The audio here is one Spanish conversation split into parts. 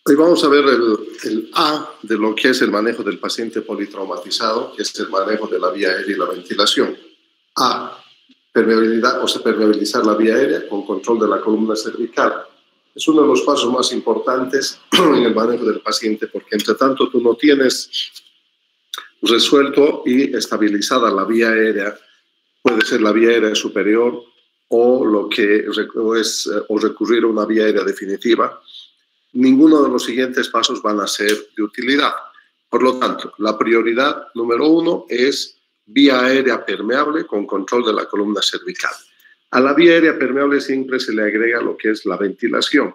Hoy vamos a ver el A de lo que es el manejo del paciente politraumatizado, que es el manejo de la vía aérea y la ventilación. A, permeabilidad, o sea, permeabilizar la vía aérea con control de la columna cervical. Es uno de los pasos más importantes en el manejo del paciente, porque entre tanto tú no tienes resuelto y estabilizada la vía aérea, puede ser la vía aérea superior o recurrir a una vía aérea definitiva. Ninguno de los siguientes pasos van a ser de utilidad. Por lo tanto, la prioridad número 1 es vía aérea permeable con control de la columna cervical. A la vía aérea permeable siempre se le agrega lo que es la ventilación.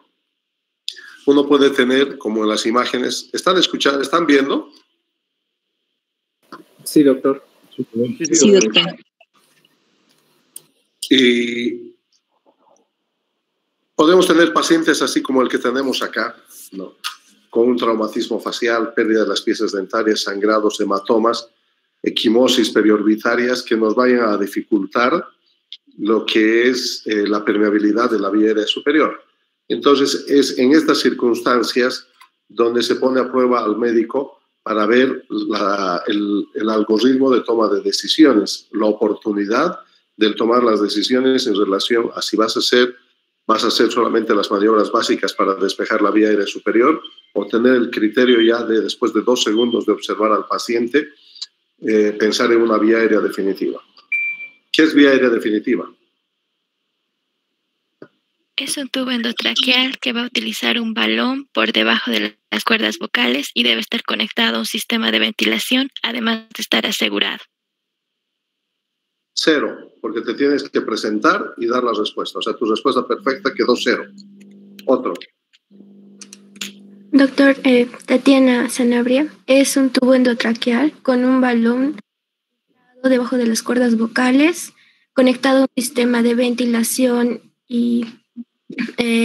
Uno puede tener, como en las imágenes, ¿están escuchando? ¿Están viendo? Sí, doctor. Sí, doctor. Y podemos tener pacientes así como el que tenemos acá, ¿no? Con un traumatismo facial, pérdida de las piezas dentarias, sangrados, hematomas, equimosis periorbitarias que nos vayan a dificultar lo que es la permeabilidad de la vía aérea superior. Entonces, es en estas circunstancias donde se pone a prueba al médico para ver el algoritmo de toma de decisiones, la oportunidad de tomar las decisiones en relación a si vas a hacer solamente las maniobras básicas para despejar la vía aérea superior o tener el criterio ya de, después de 2 segundos de observar al paciente, pensar en una vía aérea definitiva. ¿Qué es vía aérea definitiva? Es un tubo endotraqueal que va a utilizar un balón por debajo de las cuerdas vocales y debe estar conectado a un sistema de ventilación, además de estar asegurado. 0, porque te tienes que presentar y dar la respuesta. O sea, tu respuesta perfecta quedó 0. Otro. Doctor, Tatiana Sanabria, es un tubo endotraqueal con un balón debajo de las cuerdas vocales, conectado a un sistema de ventilación y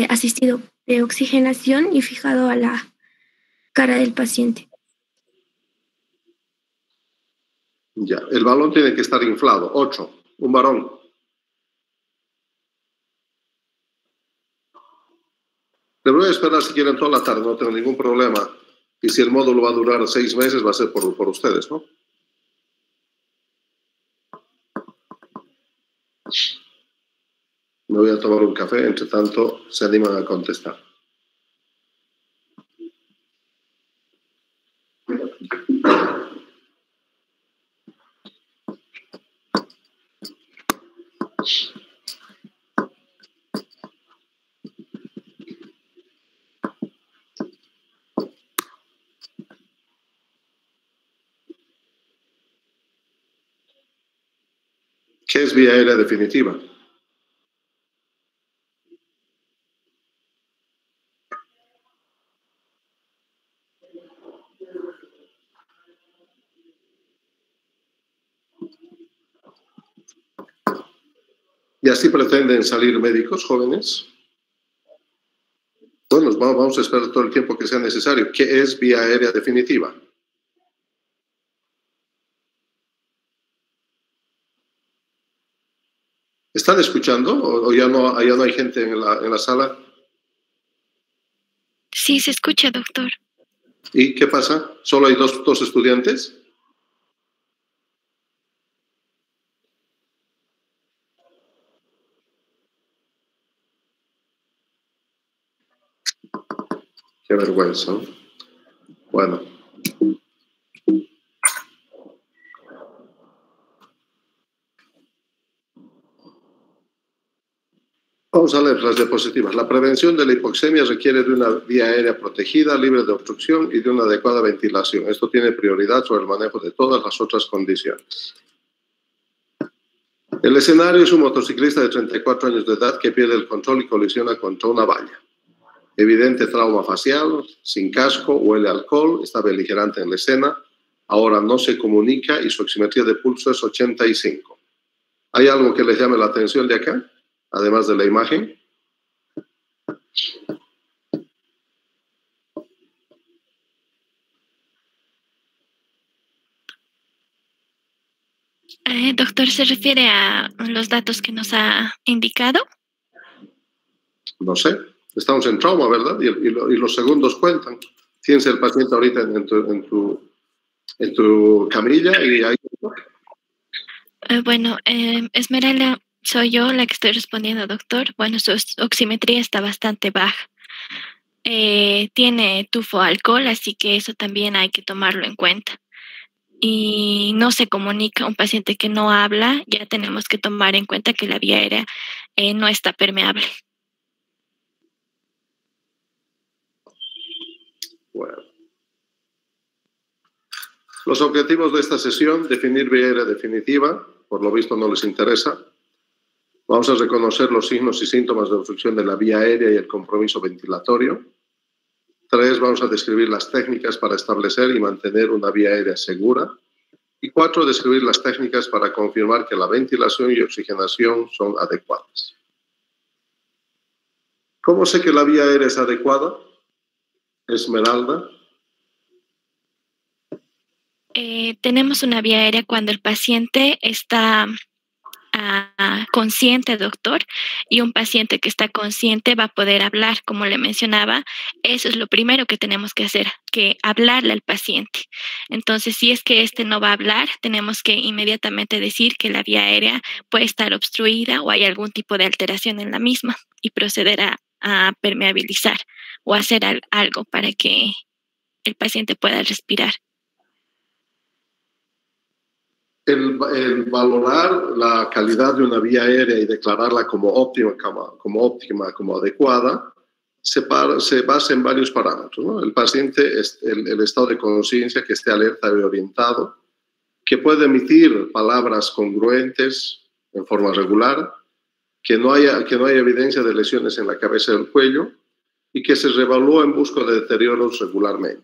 asistido de oxigenación y fijado a la cara del paciente. Ya, el balón tiene que estar inflado. 8, un varón. Le voy a esperar si quieren toda la tarde, no tengo ningún problema. Y si el módulo va a durar 6 meses, va a ser por ustedes, ¿no? Me voy a tomar un café, entre tanto se animan a contestar. ¿Qué es vía aérea definitiva? ¿Y así pretenden salir médicos jóvenes? Bueno, vamos a esperar todo el tiempo que sea necesario. ¿Qué es vía aérea definitiva? ¿Están escuchando o ya no hay gente en la sala? Sí, se escucha, doctor. ¿Y qué pasa? ¿Solo hay dos estudiantes? Qué vergüenza. Bueno. Vamos a leer las diapositivas. La prevención de la hipoxemia requiere de una vía aérea protegida, libre de obstrucción y de una adecuada ventilación. Esto tiene prioridad sobre el manejo de todas las otras condiciones. El escenario es un motociclista de 34 años de edad que pierde el control y colisiona contra una valla. Evidente trauma facial, sin casco, huele a alcohol, está beligerante en la escena, ahora no se comunica y su oximetría de pulso es 85. ¿Hay algo que les llame la atención de acá, además de la imagen? Doctor, ¿se refiere a los datos que nos ha indicado? No sé, estamos en trauma, ¿verdad? Y los segundos cuentan. Tienes el paciente ahorita en tu camilla y ahí... Bueno, Esmeralda, soy yo la que estoy respondiendo, doctor. Bueno, su oximetría está bastante baja. Tiene tufo alcohol, así que eso también hay que tomarlo en cuenta. Y no se comunica, un paciente que no habla, ya tenemos que tomar en cuenta que la vía aérea no está permeable. Bueno. Los objetivos de esta sesión: definir vía aérea definitiva, por lo visto no les interesa. Vamos a reconocer los signos y síntomas de obstrucción de la vía aérea y el compromiso ventilatorio. 3, vamos a describir las técnicas para establecer y mantener una vía aérea segura. Y 4, describir las técnicas para confirmar que la ventilación y oxigenación son adecuadas. ¿Cómo sé que la vía aérea es adecuada, Esmeralda? Tenemos una vía aérea cuando el paciente está consciente, doctor, y un paciente que está consciente va a poder hablar, como le mencionaba. Eso es lo primero que tenemos que hacer, que hablarle al paciente. Entonces, si es que este no va a hablar, tenemos que inmediatamente decir que la vía aérea puede estar obstruida o hay algún tipo de alteración en la misma y proceder a permeabilizar o hacer algo para que el paciente pueda respirar. El valorar la calidad de una vía aérea y declararla como óptima, como adecuada, se basa en varios parámetros, ¿no? El paciente, el estado de conciencia, que esté alerta y orientado, que puede emitir palabras congruentes en forma regular, que no haya evidencia de lesiones en la cabeza y el cuello y que se reevalúe en busca de deterioros regularmente.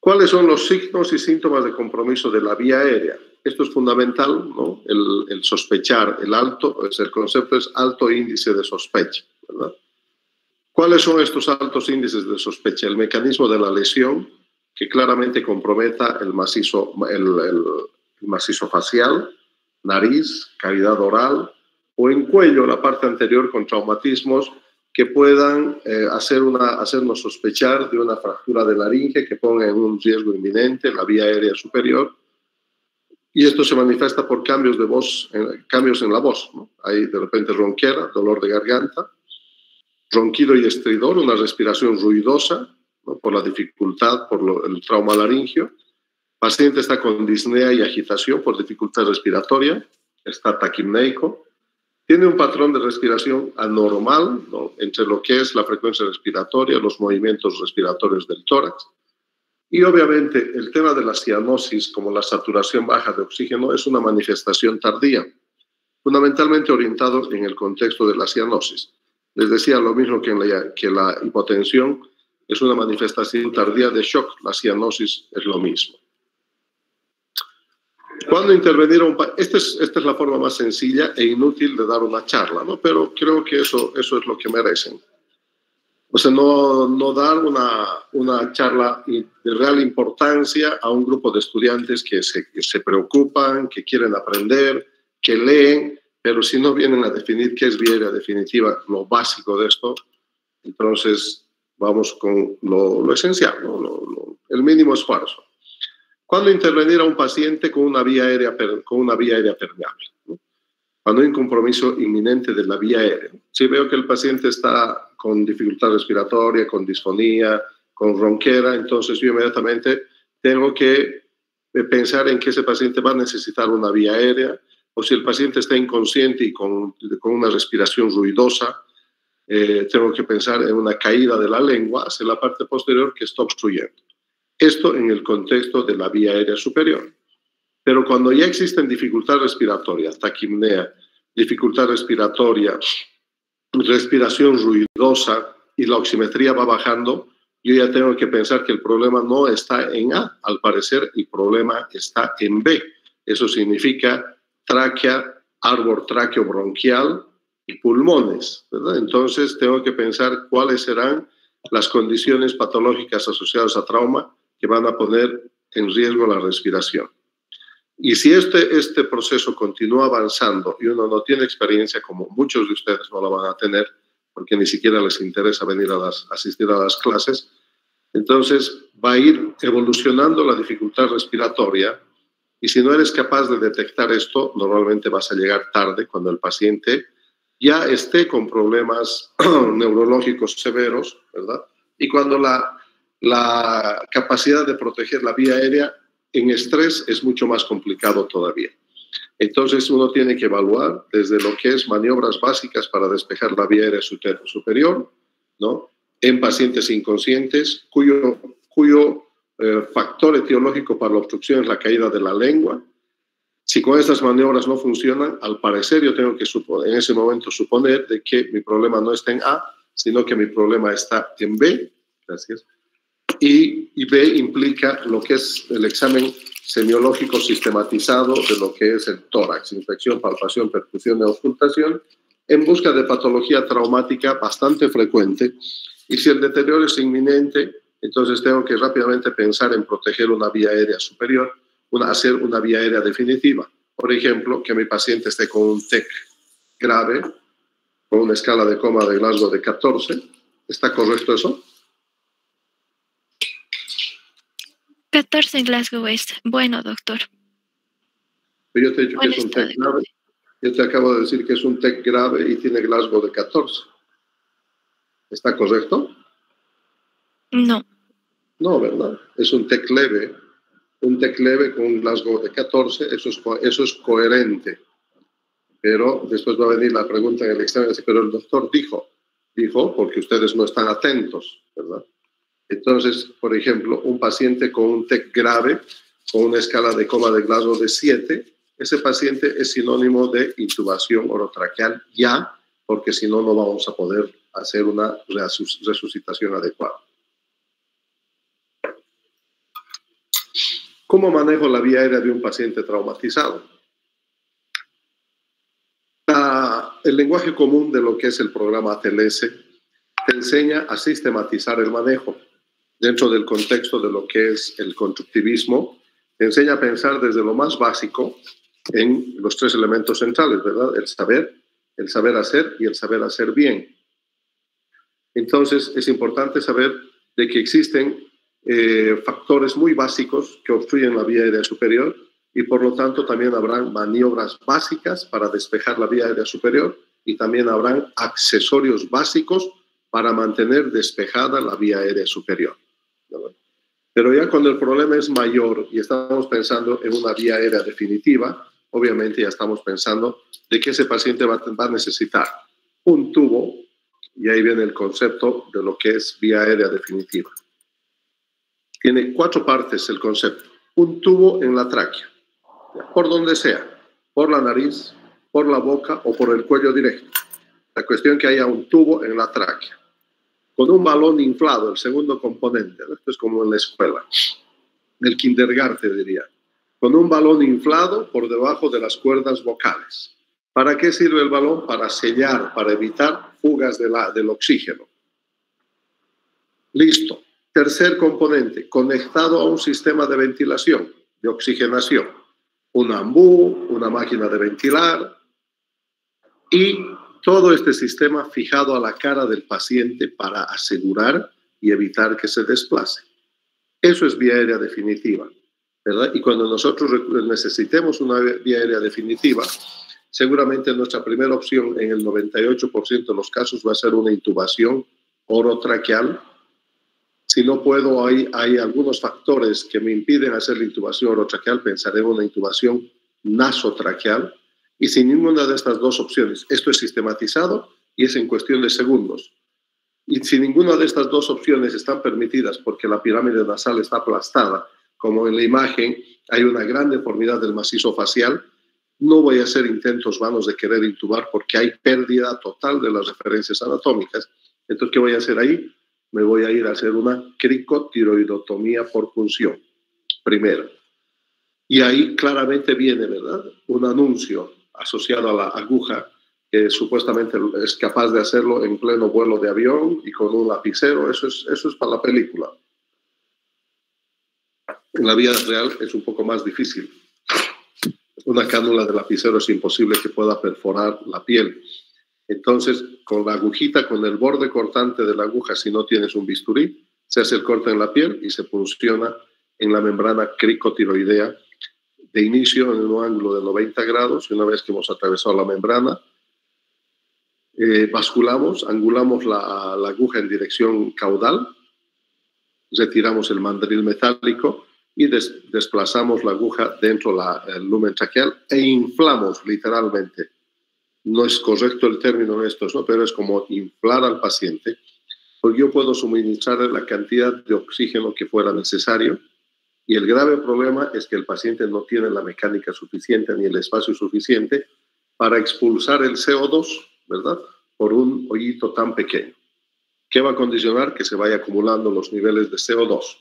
¿Cuáles son los signos y síntomas de compromiso de la vía aérea? Esto es fundamental, ¿no? El sospechar, el concepto es alto índice de sospecha, ¿verdad? ¿Cuáles son estos altos índices de sospecha? El mecanismo de la lesión, que claramente comprometa el macizo facial, nariz, cavidad oral, o en cuello, la parte anterior, con traumatismos que puedan hacernos sospechar de una fractura de laringe que ponga en un riesgo inminente la vía aérea superior. Y esto se manifiesta por cambios en la voz, ¿no? Hay de repente ronquera, dolor de garganta, ronquido y estridor, una respiración ruidosa, ¿no? Por la dificultad, el trauma laringio. El paciente está con disnea y agitación por dificultad respiratoria, está taquipneico. Tiene un patrón de respiración anormal, ¿no? Entre lo que es la frecuencia respiratoria, los movimientos respiratorios del tórax. Y obviamente el tema de la cianosis, como la saturación baja de oxígeno, es una manifestación tardía, fundamentalmente orientado en el contexto de la cianosis. Les decía lo mismo que la hipotensión es una manifestación tardía de shock, la cianosis es lo mismo. ¿Cuándo intervenir a un paciente? Esta es la forma más sencilla e inútil de dar una charla, ¿no? Pero creo que eso es lo que merecen. O sea, no dar una charla de real importancia a un grupo de estudiantes que se preocupan, que quieren aprender, que leen, pero si no vienen a definir qué es vía aérea definitiva, lo básico de esto, entonces vamos con lo esencial, ¿no? El mínimo esfuerzo. ¿Cuándo intervenir a un paciente con una vía aérea permeable, ¿no? Cuando hay un compromiso inminente de la vía aérea. Si veo que el paciente está con dificultad respiratoria, con disfonía, con ronquera, entonces yo inmediatamente tengo que pensar en que ese paciente va a necesitar una vía aérea, o si el paciente está inconsciente y con una respiración ruidosa, tengo que pensar en una caída de la lengua hacia la parte posterior que está obstruyendo. Esto en el contexto de la vía aérea superior. Pero cuando ya existen dificultad respiratoria, taquipnea, dificultad respiratoria, respiración ruidosa y la oximetría va bajando, yo ya tengo que pensar que el problema no está en A. Al parecer, el problema está en B. Eso significa tráquea, árbol tráqueo-bronquial y pulmones, ¿verdad? Entonces, tengo que pensar cuáles serán las condiciones patológicas asociadas a trauma que van a poner en riesgo la respiración. Y si este proceso continúa avanzando y uno no tiene experiencia, como muchos de ustedes no la van a tener, porque ni siquiera les interesa venir a asistir a las clases, entonces va a ir evolucionando la dificultad respiratoria, y si no eres capaz de detectar esto, normalmente vas a llegar tarde cuando el paciente ya esté con problemas neurológicos severos, ¿verdad? Y cuando la capacidad de proteger la vía aérea en estrés es mucho más complicado todavía. Entonces uno tiene que evaluar desde lo que es maniobras básicas para despejar la vía aérea superior, ¿no? En pacientes inconscientes cuyo factor etiológico para la obstrucción es la caída de la lengua. Si con estas maniobras no funcionan, al parecer yo tengo que en ese momento suponer de que mi problema no está en A, sino que mi problema está en B. Gracias. Y B implica lo que es el examen semiológico sistematizado de lo que es el tórax, inspección, palpación, percusión y auscultación, en busca de patología traumática bastante frecuente. Y si el deterioro es inminente, entonces tengo que rápidamente pensar en proteger una vía aérea superior, hacer una vía aérea definitiva. Por ejemplo, que mi paciente esté con un TEC grave, con una escala de coma de Glasgow de 14. ¿Está correcto eso? 14 en Glasgow es bueno, doctor. Pero yo te he dicho que es un TEC grave. Yo te acabo de decir que es un TEC grave y tiene Glasgow de 14. ¿Está correcto? No. No, ¿verdad? Es un TEC leve. Un TEC leve con un Glasgow de 14, eso es coherente. Pero después va a venir la pregunta en el examen, pero el doctor dijo porque ustedes no están atentos, ¿verdad? Entonces, por ejemplo, un paciente con un TEC grave, con una escala de coma de Glasgow de 7, ese paciente es sinónimo de intubación orotraqueal ya, porque si no, no vamos a poder hacer una resucitación adecuada. ¿Cómo manejo la vía aérea de un paciente traumatizado? El lenguaje común de lo que es el programa ATLS te enseña a sistematizar el manejo. Dentro del contexto de lo que es el constructivismo, te enseña a pensar desde lo más básico en los 3 elementos centrales, ¿verdad? El saber hacer y el saber hacer bien. Entonces, es importante saber de que existen factores muy básicos que obstruyen la vía aérea superior y por lo tanto también habrán maniobras básicas para despejar la vía aérea superior y también habrán accesorios básicos para mantener despejada la vía aérea superior, ¿verdad? Pero ya cuando el problema es mayor y estamos pensando en una vía aérea definitiva, obviamente ya estamos pensando de que ese paciente va a necesitar un tubo, y ahí viene el concepto de lo que es vía aérea definitiva. Tiene 4 partes el concepto. Un tubo en la tráquea, por donde sea, por la nariz, por la boca o por el cuello directo. La cuestión es que haya un tubo en la tráquea. Con un balón inflado, el segundo componente. Esto es como en la escuela, en el kindergarten diría. Con un balón inflado por debajo de las cuerdas vocales. ¿Para qué sirve el balón? Para sellar, para evitar fugas del oxígeno. Listo. Tercer componente, conectado a un sistema de ventilación, de oxigenación. Un ambú, una máquina de ventilar y todo este sistema fijado a la cara del paciente para asegurar y evitar que se desplace. Eso es vía aérea definitiva, ¿verdad? Y cuando nosotros necesitemos una vía aérea definitiva, seguramente nuestra primera opción en el 98% de los casos va a ser una intubación orotraqueal. Si no puedo, hay algunos factores que me impiden hacer la intubación orotraqueal, pensaré en una intubación nasotraqueal. Y sin ninguna de estas 2 opciones, esto es sistematizado y es en cuestión de segundos. Y si ninguna de estas 2 opciones están permitidas porque la pirámide nasal está aplastada, como en la imagen hay una gran deformidad del macizo facial, No voy a hacer intentos vanos de querer intubar porque hay pérdida total de las referencias anatómicas. Entonces, ¿qué voy a hacer ahí? Me voy a ir a hacer una cricotiroidotomía por punción, primero. Y ahí claramente viene, ¿verdad?, un anuncio asociado a la aguja, que supuestamente es capaz de hacerlo en pleno vuelo de avión y con un lapicero. Eso es para la película. En la vida real es un poco más difícil. Una cánula de lapicero es imposible que pueda perforar la piel. Entonces, con la agujita, con el borde cortante de la aguja, si no tienes un bisturí, se hace el corte en la piel y se punciona en la membrana cricotiroidea, de inicio en un ángulo de 90 grados. Y una vez que hemos atravesado la membrana, basculamos, angulamos la aguja en dirección caudal, retiramos el mandril metálico y desplazamos la aguja dentro del lumen traqueal e inflamos literalmente. No es correcto el término en esto, ¿no?, pero es como inflar al paciente, porque yo puedo suministrarle la cantidad de oxígeno que fuera necesario, y el grave problema es que el paciente no tiene la mecánica suficiente ni el espacio suficiente para expulsar el CO2, ¿verdad?, por un hoyito tan pequeño. ¿Qué va a condicionar? Que se vaya acumulando los niveles de CO2,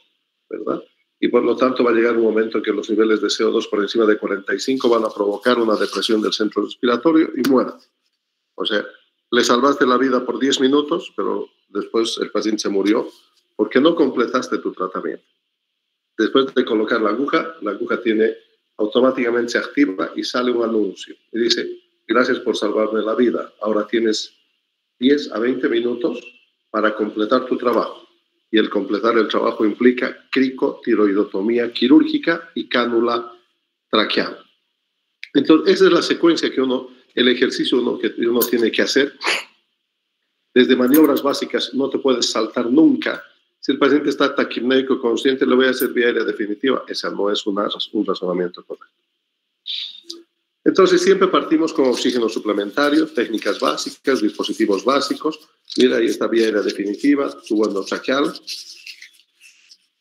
¿verdad? Y por lo tanto va a llegar un momento en que los niveles de CO2 por encima de 45 van a provocar una depresión del centro respiratorio y muera. O sea, le salvaste la vida por 10 minutos, pero después el paciente se murió porque no completaste tu tratamiento. Después de colocar la aguja automáticamente se activa y sale un anuncio. Y dice, gracias por salvarme la vida. Ahora tienes 10 a 20 minutos para completar tu trabajo. Y el completar el trabajo implica cricotiroidotomía quirúrgica y cánula traqueal. Entonces, esa es la secuencia el ejercicio que uno tiene que hacer. Desde maniobras básicas no te puedes saltar nunca. Si el paciente está taquipnéico consciente, le voy a hacer vía aérea definitiva. Ese no es un razonamiento correcto. Entonces, siempre partimos con oxígeno suplementario, técnicas básicas, dispositivos básicos. Mira, ahí está vía aérea definitiva, tubo endotraqueal.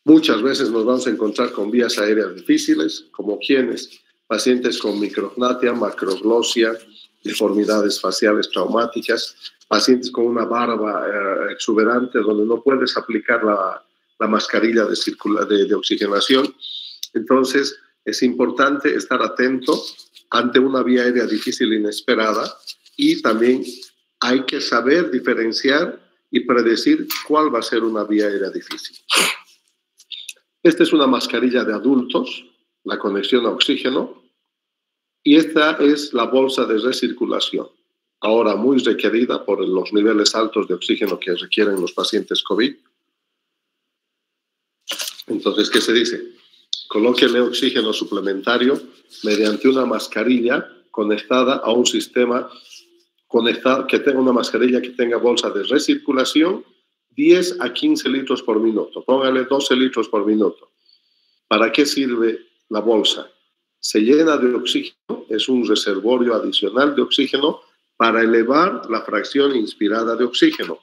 Muchas veces nos vamos a encontrar con vías aéreas difíciles, como quienes, pacientes con micrognatia, macroglosia, deformidades faciales traumáticas, pacientes con una barba exuberante donde no puedes aplicar la mascarilla de oxigenación. Entonces, es importante estar atento ante una vía aérea difícil e inesperada, y también hay que saber diferenciar y predecir cuál va a ser una vía aérea difícil. Esta es una mascarilla de adultos, la conexión a oxígeno, y esta es la bolsa de recirculación, ahora muy requerida por los niveles altos de oxígeno que requieren los pacientes COVID. Entonces, ¿qué se dice? Colóquele oxígeno suplementario mediante una mascarilla conectada a un sistema que tenga una mascarilla que tenga bolsa de recirculación, 10 a 15 litros por minuto. Póngale 12 litros por minuto. ¿Para qué sirve la bolsa? Se llena de oxígeno, es un reservorio adicional de oxígeno para elevar la fracción inspirada de oxígeno.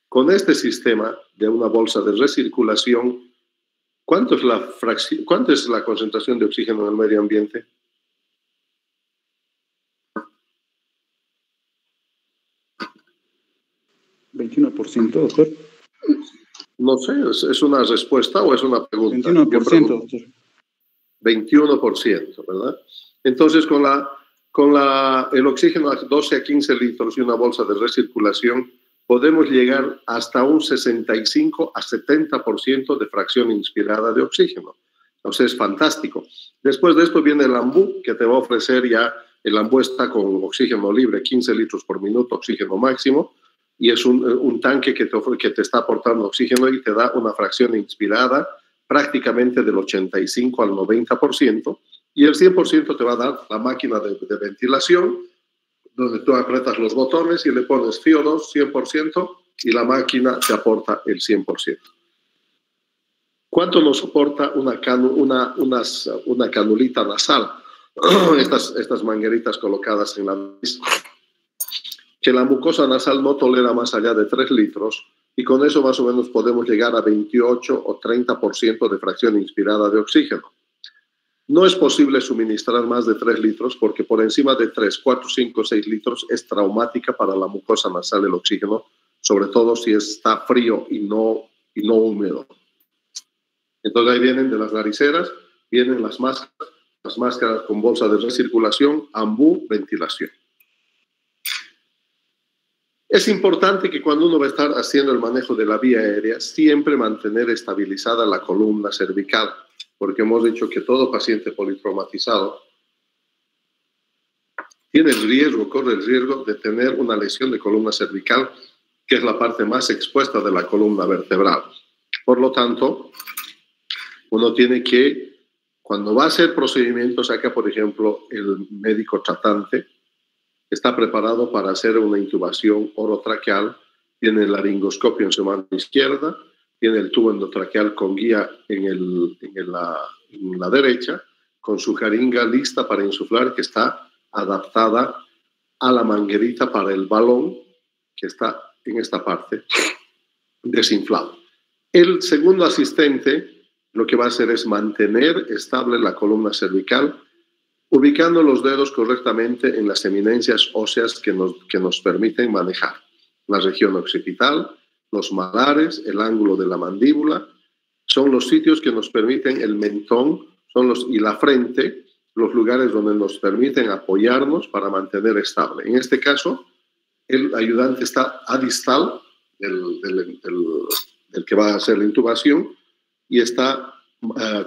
Con este sistema de una bolsa de recirculación, ¿cuánto es la concentración de oxígeno en el medio ambiente? ¿21%, doctor? No sé, ¿es una respuesta o es una pregunta? 21%, doctor. 21%, ¿verdad? Entonces, con el oxígeno a 12 a 15 litros y una bolsa de recirculación, podemos llegar hasta un 65 a 70% de fracción inspirada de oxígeno. O sea, es fantástico. Después de esto viene el AMBU, que te va a ofrecer ya, el AMBU está con oxígeno libre, 15 litros por minuto, oxígeno máximo, y es un tanque que te está aportando oxígeno y te da una fracción inspirada prácticamente del 85 al 90%, y el 100% te va a dar la máquina de ventilación, donde tú apretas los botones y le pones FIO2 100% y la máquina te aporta el 100%. ¿Cuánto nos soporta una canulita nasal? Estas mangueritas colocadas en la nariz. Que la mucosa nasal no tolera más allá de 3 litros, y con eso más o menos podemos llegar a 28 o 30% de fracción inspirada de oxígeno. No es posible suministrar más de 3 litros porque por encima de 3, 4, 5, 6 litros es traumática para la mucosa nasal el oxígeno, sobre todo si está frío y no húmedo. Entonces ahí vienen de las nariceras, vienen las máscaras con bolsa de recirculación, ambú, ventilación. Es importante que cuando uno va a estar haciendo el manejo de la vía aérea, siempre mantener estabilizada la columna cervical, porque hemos dicho que todo paciente politraumatizado corre el riesgo de tener una lesión de columna cervical, que es la parte más expuesta de la columna vertebral. Por lo tanto, uno tiene que, cuando va a hacer procedimientos, acá por ejemplo el médico tratante está preparado para hacer una intubación orotraqueal, tiene el laringoscopio en su mano izquierda, tiene el tubo endotraqueal con guía en la derecha, con su jeringa lista para insuflar, que está adaptada a la manguerita para el balón, que está en esta parte, desinflado. El segundo asistente lo que va a hacer es mantener estable la columna cervical, ubicando los dedos correctamente en las eminencias óseas que nos permiten manejar la región occipital, los malares, el ángulo de la mandíbula, son los sitios que nos permiten el mentón y la frente, los lugares donde nos permiten apoyarnos para mantener estable. En este caso, el ayudante está a distal del que va a hacer la intubación y está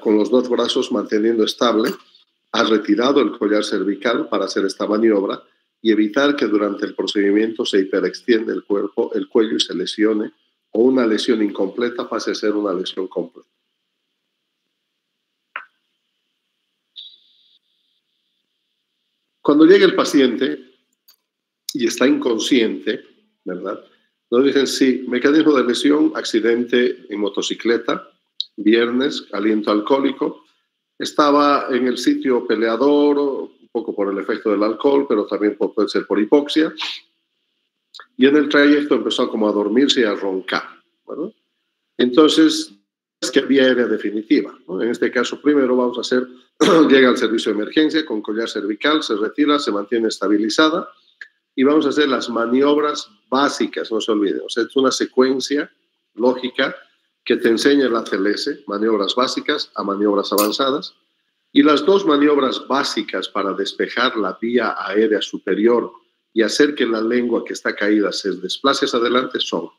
con los 2 brazos manteniendo estable. Ha retirado el collar cervical para hacer esta maniobra y evitar que durante el procedimiento se hiperextienda el cuello y se lesione, o una lesión incompleta pase a ser una lesión completa. Cuando llega el paciente y está inconsciente, ¿verdad? Nos dicen, sí, mecanismo de lesión, accidente en motocicleta, viernes, aliento alcohólico. Estaba en el sitio peleador, un poco por el efecto del alcohol, pero también puede ser por hipoxia. Y en el trayecto empezó como a dormirse y a roncar, ¿verdad? Entonces, es que vía aérea definitiva, ¿no? En este caso, primero vamos a hacer, llega al servicio de emergencia con collar cervical, se retira, se mantiene estabilizada y vamos a hacer las maniobras básicas, no se olviden. O sea, es una secuencia lógica que te enseña la CLS, maniobras básicas a maniobras avanzadas. Y las 2 maniobras básicas para despejar la vía aérea superior y hacer que la lengua que está caída se desplace hacia adelante son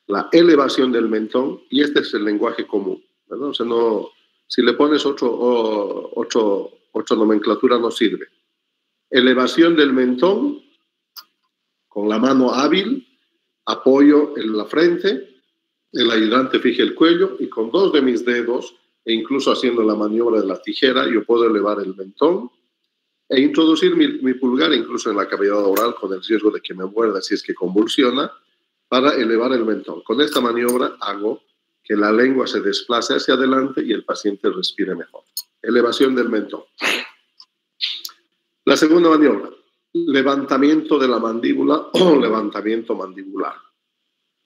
la elevación del mentón, y este es el lenguaje común, ¿verdad? O sea, no, si le pones otra nomenclatura no sirve. Elevación del mentón, con la mano hábil, apoyo en la frente, el ayudante fija el cuello y con 2 de mis dedos, e incluso haciendo la maniobra de la tijera, yo puedo elevar el mentón e introducir mi pulgar incluso en la cavidad oral con el riesgo de que me muerda si es que convulsiona, para elevar el mentón. Con esta maniobra hago que la lengua se desplace hacia adelante y el paciente respire mejor. Elevación del mentón. La segunda maniobra, levantamiento de la mandíbula o levantamiento mandibular.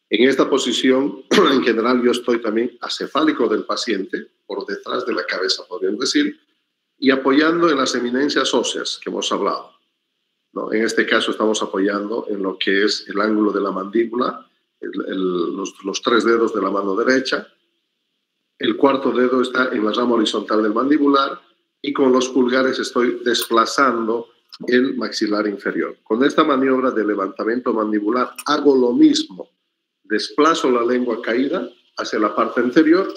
En esta posición, en general, yo estoy también acefálico del paciente, por detrás de la cabeza, podríamos decir, y apoyando en las eminencias óseas que hemos hablado, ¿no? En este caso estamos apoyando en lo que es el ángulo de la mandíbula, los 3 dedos de la mano derecha, el 4º dedo está en la rama horizontal del mandibular y con los pulgares estoy desplazando el maxilar inferior. Con esta maniobra de levantamiento mandibular hago lo mismo. Desplazo la lengua caída hacia la parte anterior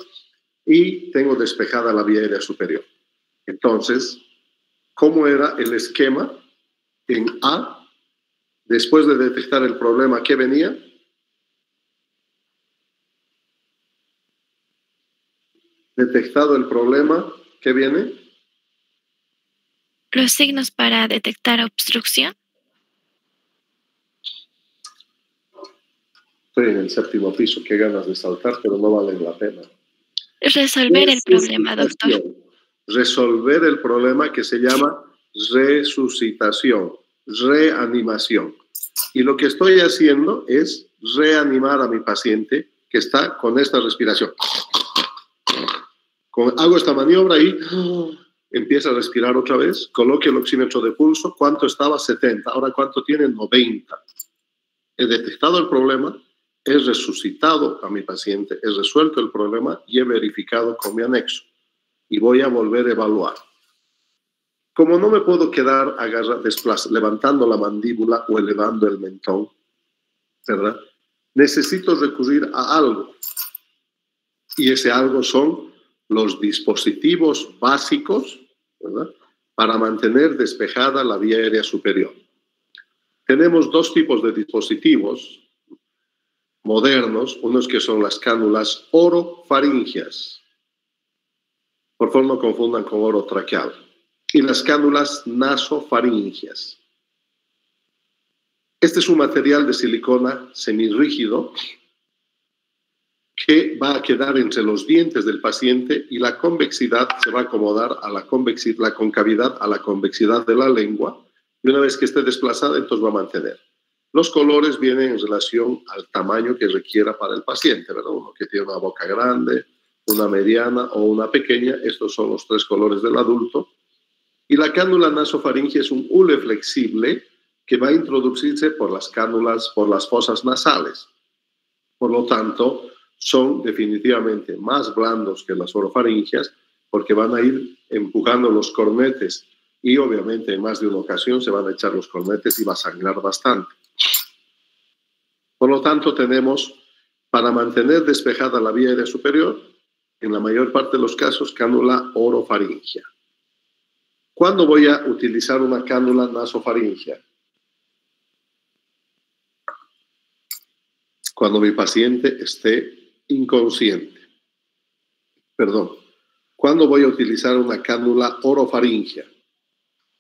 y tengo despejada la vía aérea superior. Entonces, ¿cómo era el esquema? En A, después de detectar el problema, ¿qué venía? Detectado el problema, ¿qué viene? Los signos para detectar obstrucción. Estoy en el 7º piso, qué ganas de saltar, pero no valen la pena. Resolver el problema, doctor. Resolver el problema, que se llama resucitación, reanimación. Y lo que estoy haciendo es reanimar a mi paciente que está con esta respiración. Hago esta maniobra y empieza a respirar otra vez, coloque el oxímetro de pulso, ¿cuánto estaba? 70, ahora ¿cuánto tiene? 90. He detectado el problema, he resucitado a mi paciente, he resuelto el problema y he verificado con mi anexo. Y voy a volver a evaluar. Como no me puedo quedar levantando la mandíbula o elevando el mentón, ¿verdad? Necesito recurrir a algo. Y ese algo son los dispositivos básicos, ¿verdad?, para mantener despejada la vía aérea superior. Tenemos dos tipos de dispositivos modernos, unos que son las cánulas orofaringias, por favor no confundan con orotraqueal, y las cánulas nasofaringias. Este es un material de silicona semirrígido que va a quedar entre los dientes del paciente y la convexidad se va a acomodar a la concavidad a la convexidad de la lengua, y una vez que esté desplazada, entonces va a mantener. Los colores vienen en relación al tamaño que requiera para el paciente, ¿verdad? Uno que tiene una boca grande, una mediana o una pequeña, estos son los 3 colores del adulto. Y la cánula nasofaringe es un hule flexible que va a introducirse por las cánulas, por las fosas nasales. Por lo tanto, son definitivamente más blandos que las orofaringias porque van a ir empujando los cornetes y obviamente en más de una ocasión se van a echar los cornetes y va a sangrar bastante. Por lo tanto, tenemos, para mantener despejada la vía aérea superior, en la mayor parte de los casos, cánula orofaringia. ¿Cuándo voy a utilizar una cánula nasofaringia? Cuando mi paciente esté inconsciente. Perdón. ¿Cuándo voy a utilizar una cánula orofaringia?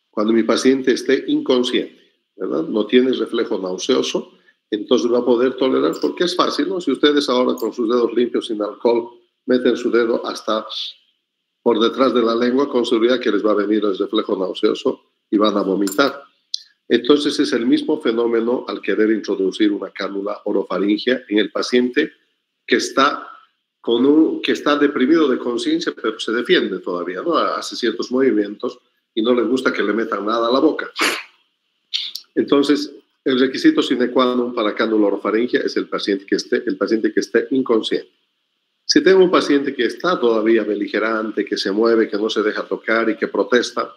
Cuando mi paciente esté inconsciente, ¿verdad? No tiene reflejo nauseoso, entonces va a poder tolerar, porque es fácil, ¿no? Si ustedes ahora con sus dedos limpios sin alcohol meten su dedo hasta por detrás de la lengua, con seguridad que les va a venir el reflejo nauseoso y van a vomitar. Entonces es el mismo fenómeno al querer introducir una cánula orofaringia en el paciente que está deprimido de conciencia, pero se defiende todavía, ¿no? Hace ciertos movimientos y no les gusta que le metan nada a la boca. Entonces, el requisito sine qua non para cánula orofaringia es el paciente que esté inconsciente. Si tengo un paciente que está todavía beligerante, que se mueve, que no se deja tocar y que protesta,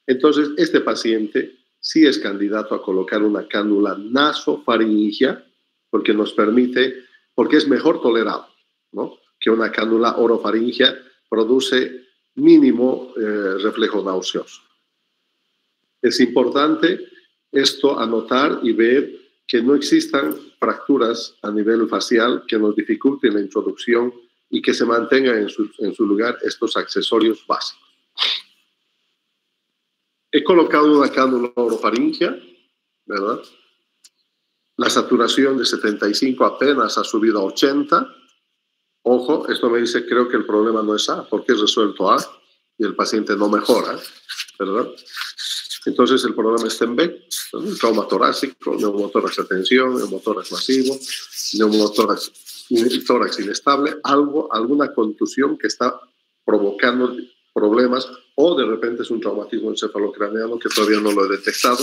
entonces este paciente sí es candidato a colocar una cánula nasofaringia porque nos permite, porque es mejor tolerado, ¿no?, que una cánula orofaringia produce mínimo reflejo nauseoso. Es importante esto anotar y ver que no existan fracturas a nivel facial que nos dificulten la introducción y que se mantengan en su lugar estos accesorios básicos. He colocado una cánula orofaringia, ¿verdad? La saturación de 75 apenas ha subido a 80. Ojo, esto me dice, creo que el problema no es A, porque es resuelto A y el paciente no mejora, ¿verdad? Entonces el problema está en B, ¿no? Trauma torácico, neumotórax a tensión, neumotórax masivo, tórax inestable, alguna contusión que está provocando problemas, o de repente es un traumatismo encefalocraneano que todavía no lo he detectado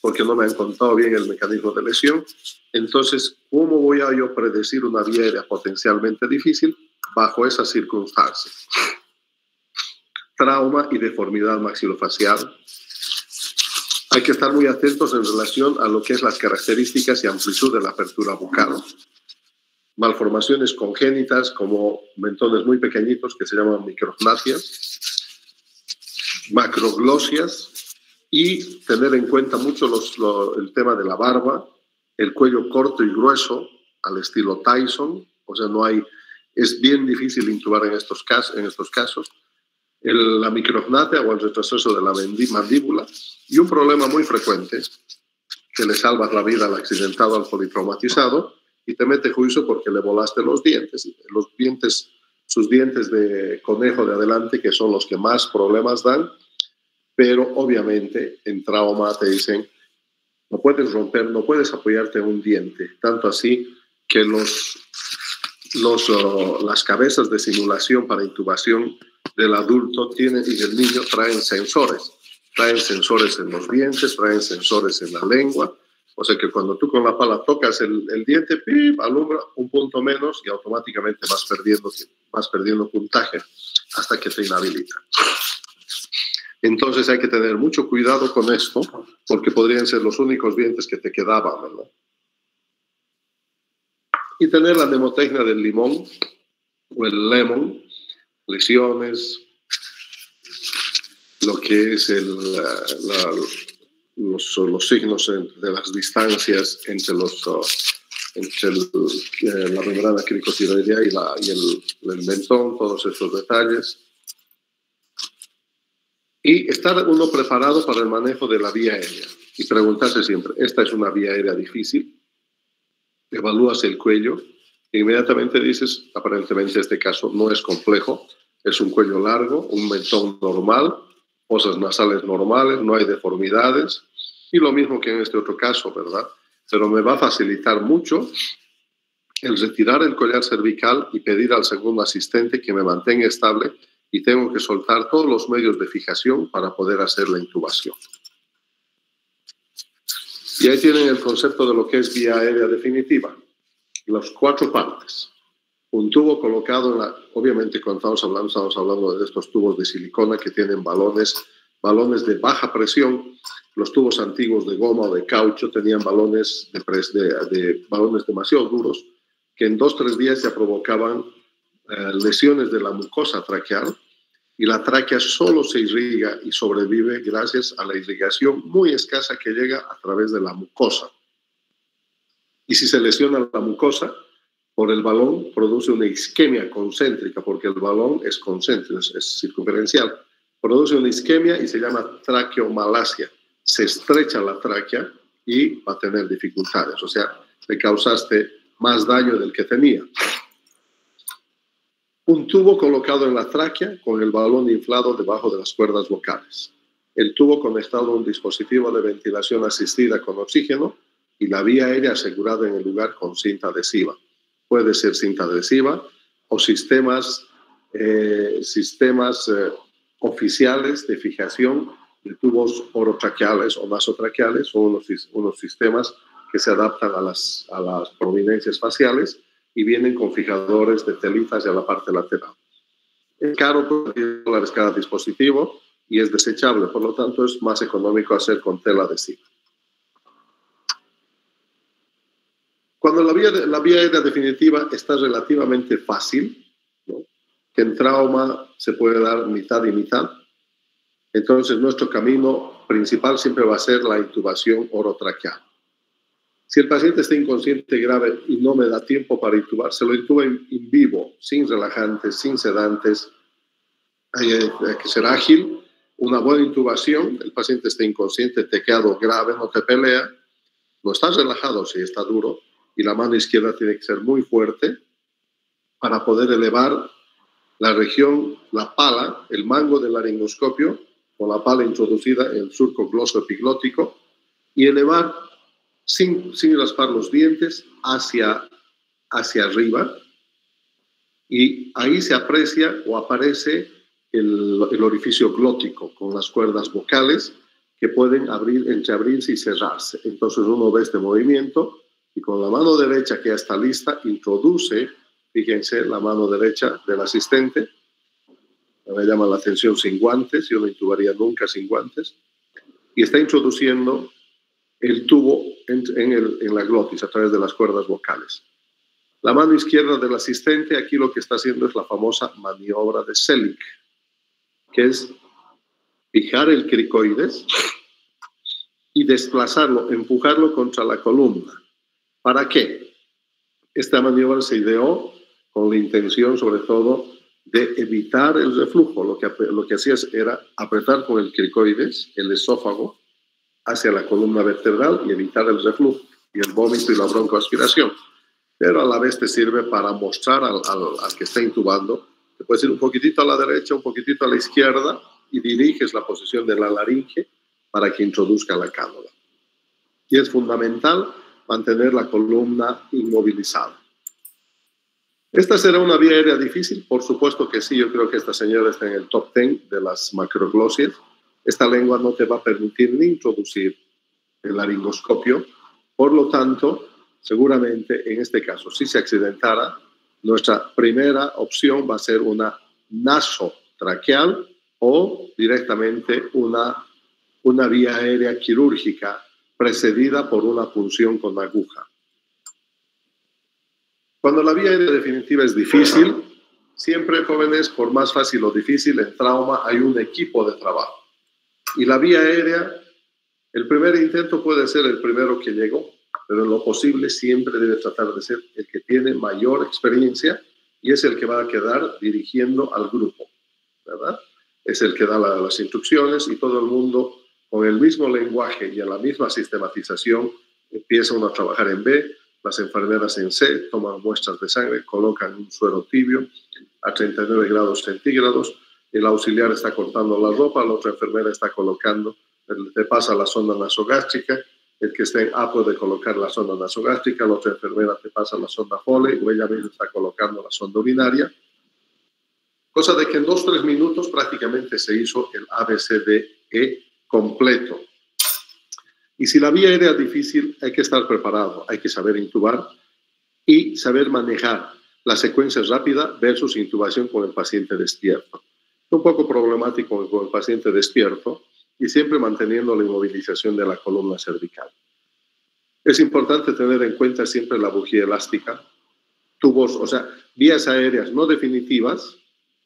porque no me han contado bien el mecanismo de lesión. Entonces, ¿cómo voy a yo predecir una vía aérea potencialmente difícil bajo esas circunstancias? Trauma y deformidad maxilofacial. Hay que estar muy atentos en relación a lo que es las características y amplitud de la apertura bucal. Malformaciones congénitas como mentones muy pequeñitos que se llaman micrognatias, macroglosias, y tener en cuenta mucho el tema de la barba, el cuello corto y grueso al estilo Tyson, o sea, es bien difícil intubar en estos casos, la micrognatia o el retroceso de la mandíbula, y un problema muy frecuente que le salvas la vida al accidentado, al politraumatizado, y te mete juicio porque le volaste los dientes. Sus dientes de conejo de adelante, que son los que más problemas dan, pero obviamente en trauma te dicen, no puedes romper, no puedes apoyarte en un diente, tanto así que las cabezas de simulación para intubación del adulto tienen, y del niño traen sensores. Traen sensores en los dientes, traen sensores en la lengua. O sea que cuando tú con la pala tocas el diente, ¡pip!, alumbra un punto menos y automáticamente vas perdiendo puntaje hasta que te inhabilita. Entonces hay que tener mucho cuidado con esto, porque podrían ser los únicos dientes que te quedaban, ¿verdad? Y tener la mnemotecnia del limón o el lemon, lesiones, lo que es los signos de las distancias entre la membrana cricotiroidea y el mentón, todos estos detalles. Y estar uno preparado para el manejo de la vía aérea y preguntarse siempre, ¿esta es una vía aérea difícil? Evalúas el cuello e inmediatamente dices, aparentemente este caso no es complejo, es un cuello largo, un mentón normal, fosas nasales normales, no hay deformidades, y lo mismo que en este otro caso, ¿verdad? Pero me va a facilitar mucho el retirar el collar cervical y pedir al segundo asistente que me mantenga estable, y tengo que soltar todos los medios de fijación para poder hacer la intubación. Y ahí tienen el concepto de lo que es vía aérea definitiva. Las 4 partes. Un tubo colocado obviamente cuando estamos hablando de estos tubos de silicona que tienen balones de baja presión. Los tubos antiguos de goma o de caucho tenían balones balones demasiado duros que en 2-3 días ya provocaban lesiones de la mucosa traqueal, y la tráquea solo se irriga y sobrevive gracias a la irrigación muy escasa que llega a través de la mucosa. Y si se lesiona la mucosa por el balón, produce una isquemia concéntrica, porque el balón es concéntrico, es circunferencial. Produce una isquemia y se llama traqueomalacia. Se estrecha la tráquea y va a tener dificultades. O sea, le causaste más daño del que tenía. Un tubo colocado en la tráquea con el balón inflado debajo de las cuerdas vocales. El tubo conectado a un dispositivo de ventilación asistida con oxígeno y la vía aérea asegurada en el lugar con cinta adhesiva. Puede ser cinta adhesiva o sistemas oficiales de fijación de tubos orotraqueales o nasotraqueales, son unos sistemas que se adaptan a las prominencias faciales y vienen con fijadores de telita hacia la parte lateral. Es caro, $10 cada dispositivo, y es desechable, por lo tanto es más económico hacer con tela adhesiva. Cuando la vía aérea definitiva está relativamente fácil, ¿no?, que en trauma se puede dar mitad y mitad, entonces nuestro camino principal siempre va a ser la intubación orotraqueal. Si el paciente está inconsciente grave y no me da tiempo para intubar, se lo intuba in vivo, sin relajantes, sin sedantes. Hay que ser ágil, una buena intubación. El paciente está inconsciente, te ha quedado grave, no te pelea, no estás relajado si está duro, y la mano izquierda tiene que ser muy fuerte para poder elevar la región, la pala, el mango del laringoscopio, con la pala introducida en el surco glosoepiglótico, y elevar sin raspar los dientes hacia arriba, y ahí se aprecia o aparece el orificio glótico con las cuerdas vocales que pueden entreabrirse y cerrarse. Entonces uno ve este movimiento y con la mano derecha que ya está lista, introduce, fíjense, la mano derecha del asistente. Me llama la atención sin guantes, yo no intubaría nunca sin guantes, y está introduciendo el tubo en la glotis a través de las cuerdas vocales. La mano izquierda del asistente aquí lo que está haciendo es la famosa maniobra de Selig, que es fijar el cricoides y desplazarlo, empujarlo contra la columna. ¿Para qué? Esta maniobra se ideó con la intención, sobre todo, de evitar el reflujo. Lo que hacías era apretar con el cricoides, el esófago, hacia la columna vertebral y evitar el reflujo y el vómito y la broncoaspiración. Pero a la vez te sirve para mostrar al que está intubando, te puedes ir un poquitito a la derecha, un poquitito a la izquierda y diriges la posición de la laringe para que introduzca la cánula. Y es fundamental mantener la columna inmovilizada. ¿Esta será una vía aérea difícil? Por supuesto que sí. Yo creo que esta señora está en el top 10 de las macroglosias. Esta lengua no te va a permitir ni introducir el laringoscopio. Por lo tanto, seguramente en este caso, si se accidentara, nuestra primera opción va a ser una nasotraqueal o directamente una vía aérea quirúrgica precedida por una punción con aguja. Cuando la vía aérea definitiva es difícil, siempre, jóvenes, por más fácil o difícil, en trauma hay un equipo de trabajo. Y la vía aérea, el primer intento puede ser el primero que llegó, pero en lo posible siempre debe tratar de ser el que tiene mayor experiencia y es el que va a quedar dirigiendo al grupo, ¿verdad? Es el que da las instrucciones y todo el mundo con el mismo lenguaje y a la misma sistematización empieza uno a trabajar en B, las enfermeras en C, toman muestras de sangre, colocan un suero tibio a 39 grados centígrados, el auxiliar está cortando la ropa, la otra enfermera está colocando, te pasa la sonda nasogástrica, el que esté en A puede colocar la sonda nasogástrica, la otra enfermera te pasa la sonda Foley o ella misma está colocando la sonda urinaria. Cosa de que en 2-3 minutos prácticamente se hizo el ABCDE completo. Y si la vía aérea es difícil, hay que estar preparado, hay que saber intubar y saber manejar la secuencia rápida versus intubación con el paciente despierto. Un poco problemático con el paciente despierto y siempre manteniendo la inmovilización de la columna cervical. Es importante tener en cuenta siempre la bujía elástica, tubos, o sea, vías aéreas no definitivas,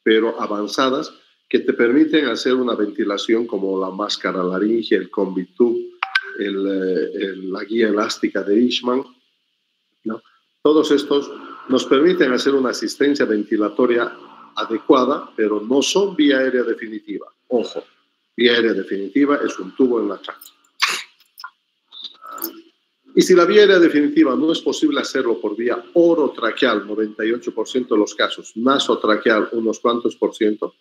pero avanzadas, que te permiten hacer una ventilación como la máscara laringea, el Combitube, la guía elástica de Ishman, ¿no? Todos estos nos permiten hacer una asistencia ventilatoria adecuada, pero no son vía aérea definitiva. Ojo, vía aérea definitiva es un tubo en la tráquea. Y si la vía aérea definitiva no es posible hacerlo por vía orotraqueal, 98% de los casos, nasotraqueal, unos cuantos por ciento,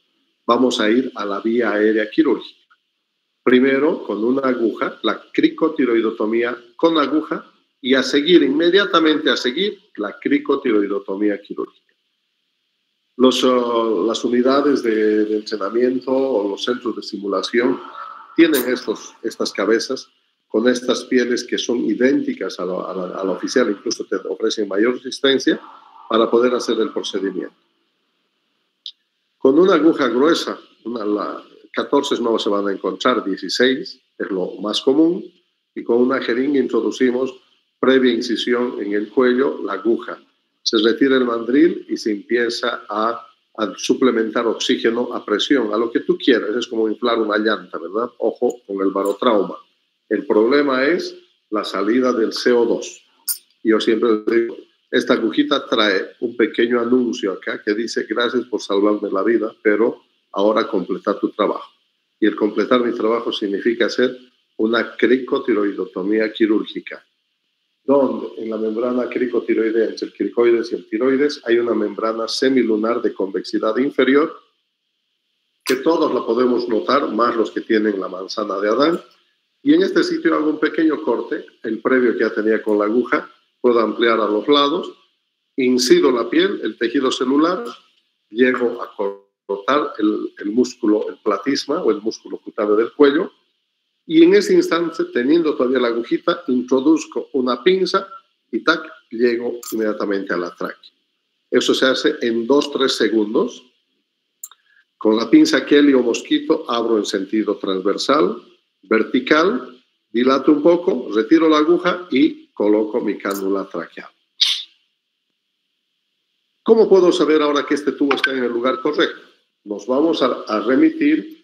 vamos a ir a la vía aérea quirúrgica. Primero, con una aguja, la cricotiroidotomía con aguja, y a seguir, inmediatamente a seguir, la cricotiroidotomía quirúrgica. Las unidades de entrenamiento o los centros de simulación tienen estas cabezas con estas pieles que son idénticas a la oficial, incluso te ofrecen mayor resistencia para poder hacer el procedimiento. Con una aguja gruesa, 14 no se van a encontrar, 16 es lo más común, y con una jeringa introducimos previa incisión en el cuello la aguja. Se retira el mandril y se empieza a suplementar oxígeno a presión, a lo que tú quieras. Es como inflar una llanta, ¿verdad? Ojo con el barotrauma. El problema es la salida del CO2. Yo siempre digo, esta agujita trae un pequeño anuncio acá que dice gracias por salvarme la vida, pero ahora completar tu trabajo. Y el completar mi trabajo significa hacer una cricotiroidotomía quirúrgica, donde en la membrana cricotiroidea, entre el cricoides y el tiroides, hay una membrana semilunar de convexidad inferior, que todos la podemos notar, más los que tienen la manzana de Adán. Y en este sitio hago un pequeño corte, el previo que ya tenía con la aguja, puedo ampliar a los lados, incido la piel, el tejido celular, llego a cortar el músculo, el platisma o el músculo cutáneo del cuello, y en ese instante, teniendo todavía la agujita, introduzco una pinza y tac, llego inmediatamente a la tráquea. Eso se hace en 2-3 segundos. Con la pinza Kelly o mosquito abro en sentido transversal, vertical, dilato un poco, retiro la aguja y coloco mi cánula traqueal. ¿Cómo puedo saber ahora que este tubo está en el lugar correcto? Nos vamos a remitir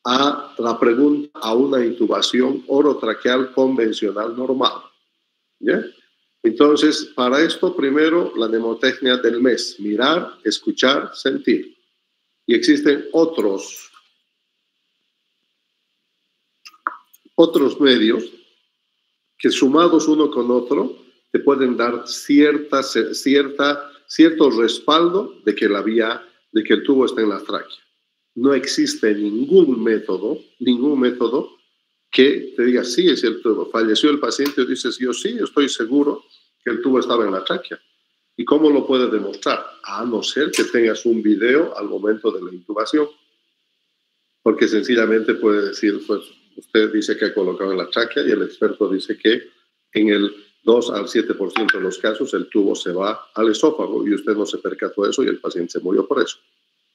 a la pregunta a una intubación orotraqueal convencional normal. ¿Ya? Entonces, para esto, primero, la mnemotecnia del mes: mirar, escuchar, sentir. Y existen otros medios que, sumados uno con otro, te pueden dar cierto respaldo de que el tubo está en la tráquea. No existe ningún método que te diga, sí, es el tubo. Falleció el paciente y dices, yo sí, estoy seguro que el tubo estaba en la tráquea. ¿Y cómo lo puede demostrar? A no ser que tengas un video al momento de la intubación. Porque sencillamente puede decir, pues usted dice que ha colocado en la tráquea y el experto dice que en el 2 al 7% de los casos el tubo se va al esófago y usted no se percató de eso y el paciente se murió por eso.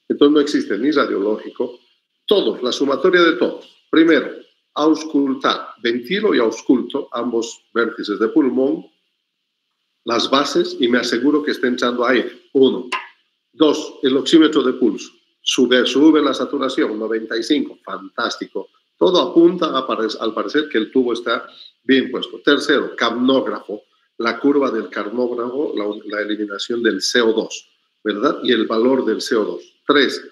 Entonces no existe ni radiológico, todos, la sumatoria de todos. Primero, auscultar, ventilo y ausculto ambos vértices de pulmón, las bases y me aseguro que esté entrando aire. 1. 2. El oxímetro de pulso. Sube la saturación, 95, fantástico. Todo apunta al parecer que el tubo está bien puesto. Tercero, capnógrafo, la curva del capnógrafo, la eliminación del CO2, ¿verdad? Y el valor del CO2. 3,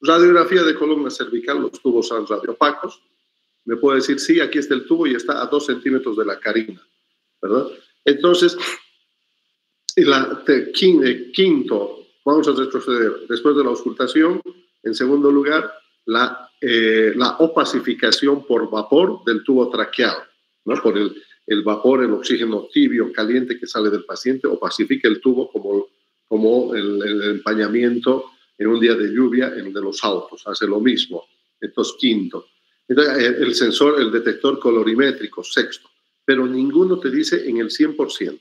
radiografía de columna cervical, los tubos son radiopacos. Me puede decir, sí, aquí está el tubo y está a 2 centímetros de la carina, ¿verdad? Entonces, quinto, vamos a retroceder. Después de la auscultación, en segundo lugar, la opacificación por vapor del tubo traqueal, ¿no? Por el vapor, el oxígeno tibio, caliente que sale del paciente, opacifica el tubo como el empañamiento en un día de lluvia en de los autos, hace lo mismo. Entonces, quinto. Entonces, el sensor, el detector colorimétrico, sexto. Pero ninguno te dice en el 100%,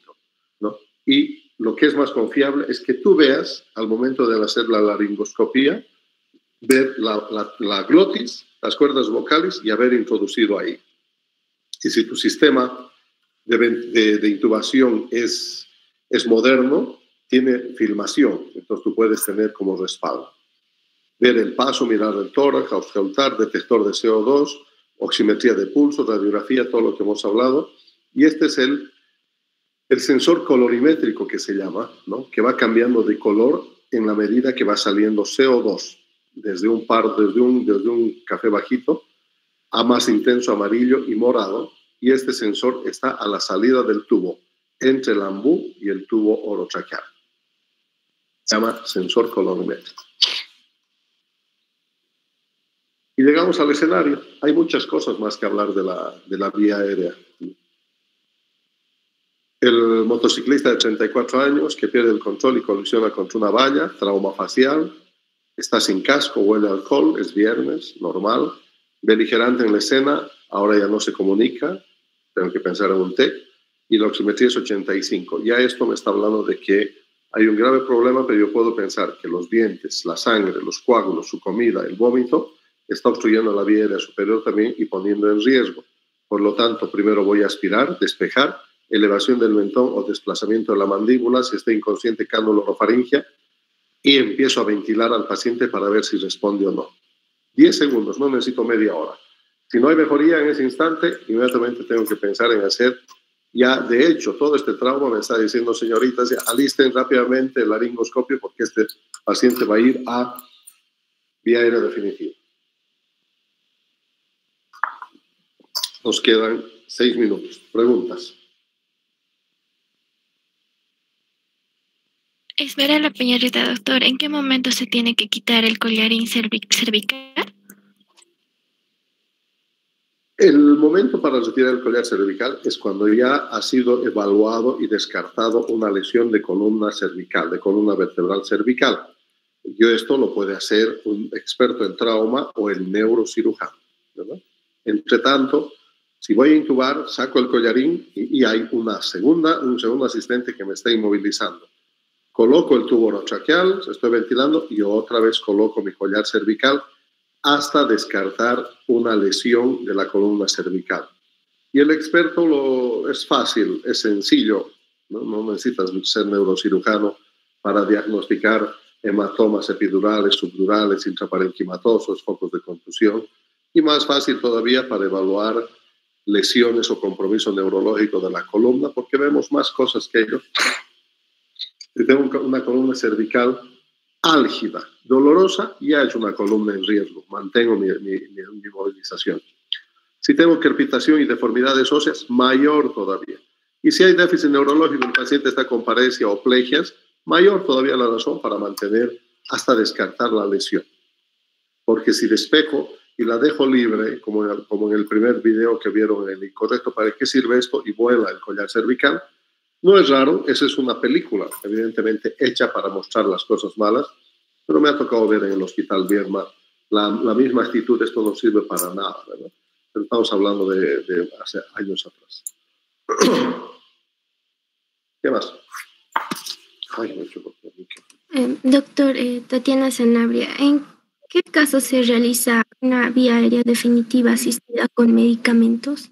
¿no? Y lo que es más confiable es que tú veas, al momento de hacer la laringoscopía, ver la glotis, las cuerdas vocales y haber introducido ahí. Y si tu sistema de intubación es moderno, tiene filmación, entonces tú puedes tener como respaldo. Ver el paso, mirar el tórax, auscultar, detector de CO2, oximetría de pulso, radiografía, todo lo que hemos hablado. Y este es el sensor colorimétrico que se llama, ¿no? Que va cambiando de color en la medida que va saliendo CO2, desde un café bajito a más intenso amarillo y morado, y este sensor está a la salida del tubo, entre el ambú y el tubo orotraqueal. Se llama sensor colorimétrico. Y llegamos al escenario. Hay muchas cosas más que hablar de la vía aérea. El motociclista de 34 años que pierde el control y colisiona contra una valla, trauma facial, está sin casco, huele a alcohol, es viernes, normal, beligerante en la escena, ahora ya no se comunica, tengo que pensar en un TEC, y la oximetría es 85. Ya esto me está hablando de que hay un grave problema, pero yo puedo pensar que los dientes, la sangre, los coágulos, su comida, el vómito, está obstruyendo la vía aérea superior también y poniendo en riesgo. Por lo tanto, primero voy a aspirar, despejar, elevación del mentón o desplazamiento de la mandíbula, si está inconsciente, cánulo orofaringia, y empiezo a ventilar al paciente para ver si responde o no. 10 segundos, no necesito media hora. Si no hay mejoría en ese instante, inmediatamente tengo que pensar en hacer, ya de hecho, todo este trauma me está diciendo, señoritas, ya alisten rápidamente el laringoscopio porque este paciente va a ir a vía aérea definitiva. Nos quedan 6 minutos. Preguntas. Espera la señorita doctor, ¿en qué momento se tiene que quitar el collarín cervical? El momento para retirar el collar cervical es cuando ya ha sido evaluado y descartado una lesión de columna cervical, de columna vertebral cervical. Esto lo puede hacer un experto en trauma o el neurocirujano, ¿verdad? Entre tanto, si voy a intubar, saco el collarín y hay un segundo asistente que me está inmovilizando. Coloco el tubo orotraqueal, estoy ventilando y otra vez coloco mi collar cervical hasta descartar una lesión de la columna cervical. Y el experto es fácil, es sencillo, no necesitas ser neurocirujano para diagnosticar hematomas epidurales, subdurales, intraparenquimatosos, focos de contusión, y más fácil todavía para evaluar lesiones o compromiso neurológico de la columna, porque vemos más cosas que ellos. Si tengo una columna cervical álgida, dolorosa, ya es una columna en riesgo, mantengo mi movilización. Si tengo crepitación y deformidades óseas, mayor todavía. Y si hay déficit neurológico, el paciente está con paresia o plegias, mayor todavía la razón para mantener hasta descartar la lesión. Porque si despejo y la dejo libre, como en el primer video que vieron en el incorrecto, ¿para qué sirve esto? Y vuela el collar cervical, No es raro, esa es una película, evidentemente hecha para mostrar las cosas malas, pero me ha tocado ver en el Hospital Vierma la misma actitud. Esto no sirve para nada, ¿verdad? Pero estamos hablando de hace años atrás. ¿Qué más? Ay, me chocó el micrófono. Doctor Tatiana Sanabria, ¿en qué caso se realiza una vía aérea definitiva asistida con medicamentos?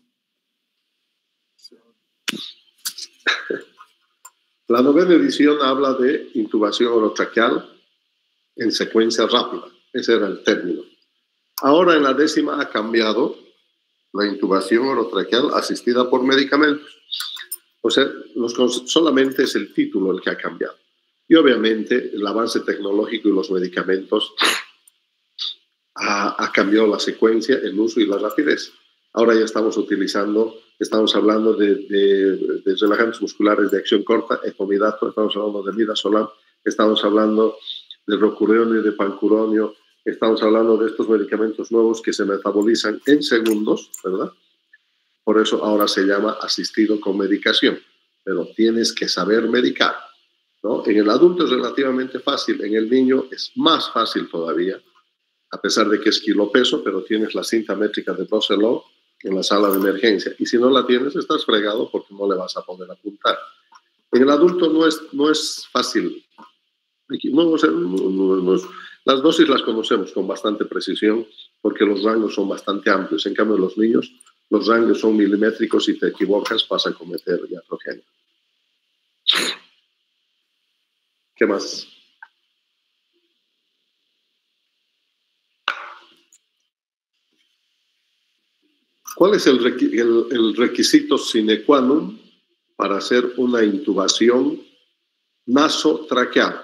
La 9ª edición habla de intubación orotraqueal en secuencia rápida. Ese era el término. Ahora en la 10ª ha cambiado la intubación orotraqueal asistida por medicamentos. O sea, solamente es el título el que ha cambiado. Y obviamente el avance tecnológico y los medicamentos ha cambiado la secuencia, el uso y la rapidez. Ahora ya estamos hablando de relajantes musculares de acción corta, epomidato, estamos hablando de midazolam, estamos hablando de rocuronio y de pancuronio, estamos hablando de estos medicamentos nuevos que se metabolizan en segundos, ¿verdad? Por eso ahora se llama asistido con medicación, pero tienes que saber medicar, ¿no? En el adulto es relativamente fácil, en el niño es más fácil todavía, a pesar de que es kilopeso, pero tienes la cinta métrica de Brosselow en la sala de emergencia. Y si no la tienes, estás fregado porque no le vas a poder apuntar. En el adulto no es fácil. Las dosis las conocemos con bastante precisión porque los rangos son bastante amplios. En cambio, los niños, los rangos son milimétricos y te equivocas, vas a cometer iatrogenia. ¿Qué más? ¿Cuál es el requisito sine qua non para hacer una intubación nasotraqueal?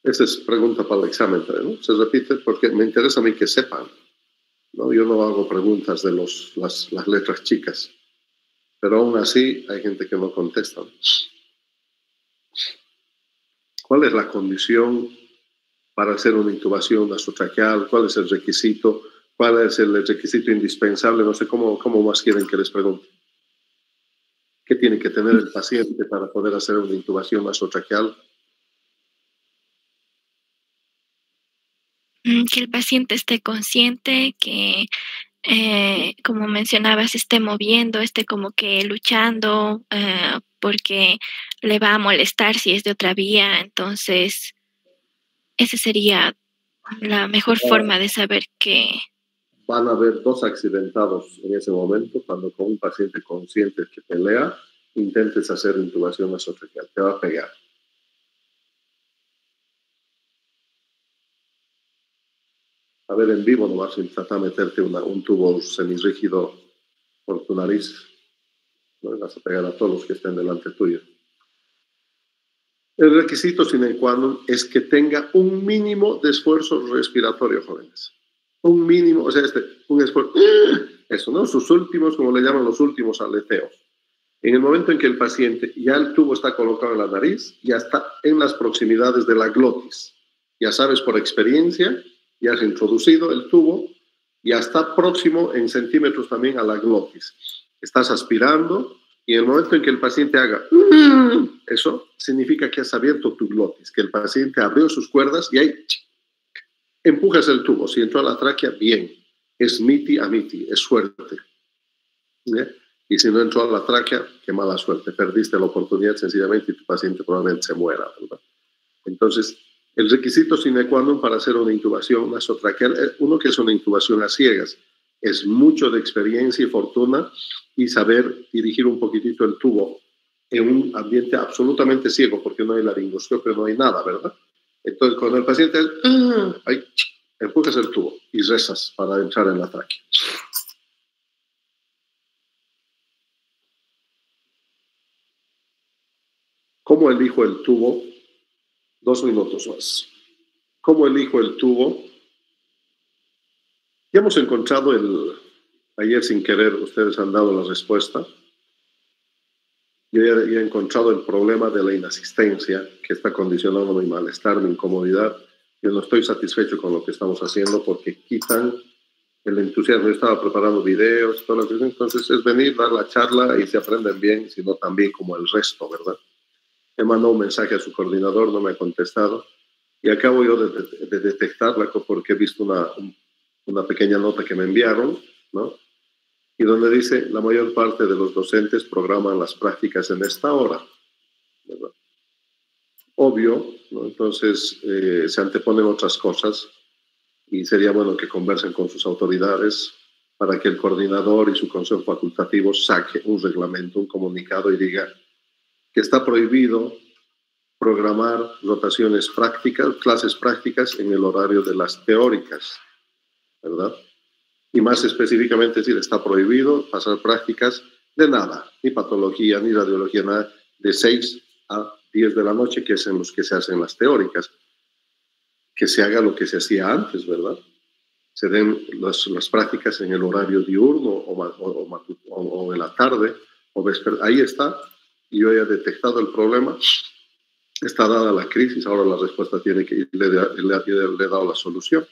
Esa es pregunta para el examen, ¿no? Se repite porque me interesa a mí que sepan, ¿no? Yo no hago preguntas de las letras chicas, pero aún así hay gente que no contesta. ¿Cuál es la condición para hacer una intubación nasotraqueal? ¿Cuál es el requisito? ¿Cuál es el requisito indispensable? No sé cómo más quieren que les pregunte. ¿Qué tiene que tener el paciente para poder hacer una intubación nasotraqueal? Que el paciente esté consciente, que, como mencionabas, esté moviendo, esté como que luchando, porque le va a molestar si es de otra vía. Entonces, esa sería la mejor forma de saber que... Van a haber 2 accidentados en ese momento cuando con un paciente consciente que pelea, intentes hacer intubación nasotraqueal. Te va a pegar. A ver, en vivo nomás intenta meterte un tubo semirrígido por tu nariz. No le vas a pegar a todos los que estén delante tuyo. El requisito sine qua non es que tenga un mínimo de esfuerzo respiratorio, jóvenes. Un mínimo, o sea, un esfuerzo. Eso, ¿no? Sus últimos, como le llaman los últimos aleteos. En el momento en que el paciente ya el tubo está colocado en la nariz, ya está en las proximidades de la glotis. Ya sabes por experiencia, ya has introducido el tubo, ya está próximo en centímetros también a la glotis. Estás aspirando y en el momento en que el paciente haga eso, significa que has abierto tu glotis, que el paciente abrió sus cuerdas y ahí empujas el tubo. Si entró a la tráquea, bien. Es miti a miti, es suerte. ¿Bien? Y si no entró a la tráquea, qué mala suerte. Perdiste la oportunidad sencillamente y tu paciente probablemente se muera, ¿verdad? Entonces, el requisito sine qua non para hacer una intubación nasotraqueal, uno que es una intubación a ciegas, es mucho de experiencia y fortuna y saber dirigir un poquitito el tubo en un ambiente absolutamente ciego, porque no hay laringoscopio, no hay nada, ¿verdad? Entonces, cuando el paciente ahí, empujas el tubo y rezas para entrar en la tráquea. ¿Cómo elijo el tubo? 2 minutos más. ¿Cómo elijo el tubo? Ya hemos encontrado ayer sin querer, ustedes han dado la respuesta. yo ya he encontrado el problema de la inasistencia que está condicionando mi malestar, mi incomodidad. Yo no estoy satisfecho con lo que estamos haciendo porque quitan el entusiasmo. Yo estaba preparando videos, todo lo que, entonces es venir, dar la charla y se aprenden bien, sino también como el resto, ¿verdad? He mandado un mensaje a su coordinador, no me ha contestado. Y acabo yo de detectarla porque he visto una pequeña nota que me enviaron, ¿no? Y donde dice, la mayor parte de los docentes programan las prácticas en esta hora, ¿verdad? Obvio, ¿no? Entonces se anteponen otras cosas y sería bueno que conversen con sus autoridades para que el coordinador y su consejo facultativo saque un reglamento, un comunicado y diga que está prohibido programar rotaciones prácticas, clases prácticas en el horario de las teóricas, ¿verdad? Y más específicamente decir, está prohibido pasar prácticas de nada, ni patología, ni radiología, nada, de 6 a 10 de la noche, que es en los que se hacen las teóricas. Que se haga lo que se hacía antes, ¿verdad? Se den las prácticas en el horario diurno o en la tarde, o vesper. Ahí está, y yo ya he detectado el problema. Está dada la crisis, ahora la respuesta tiene que ir, le he dado la solución.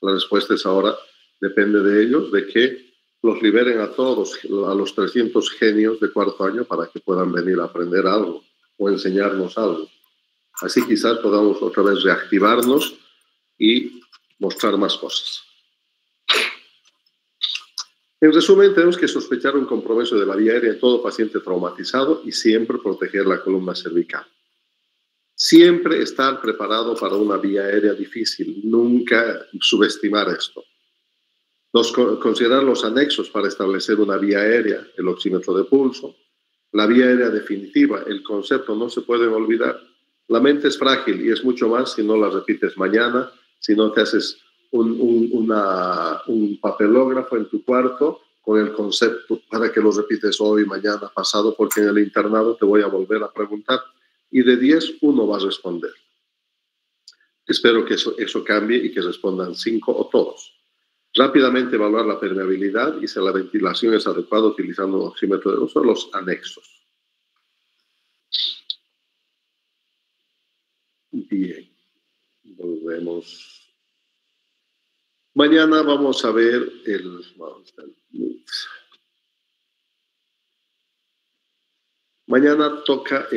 La respuesta es ahora, depende de ellos, de que los liberen a todos, a los 300 genios de cuarto año para que puedan venir a aprender algo o enseñarnos algo. Así quizás podamos otra vez reactivarnos y mostrar más cosas. En resumen, tenemos que sospechar un compromiso de la vía aérea en todo paciente traumatizado y siempre proteger la columna cervical. Siempre estar preparado para una vía aérea difícil, nunca subestimar esto. Considerar los anexos para establecer una vía aérea, el oxímetro de pulso, la vía aérea definitiva, el concepto no se puede olvidar. La mente es frágil y es mucho más si no la repites mañana, si no te haces un papelógrafo en tu cuarto con el concepto para que lo repites hoy, mañana, pasado, porque en el internado te voy a volver a preguntar y de 10, uno va a responder. Espero que eso cambie y que respondan 5 o todos. Rápidamente evaluar la permeabilidad y si la ventilación es adecuada utilizando un oxímetro de uso, los anexos. Bien, volvemos. Mañana vamos a ver mañana toca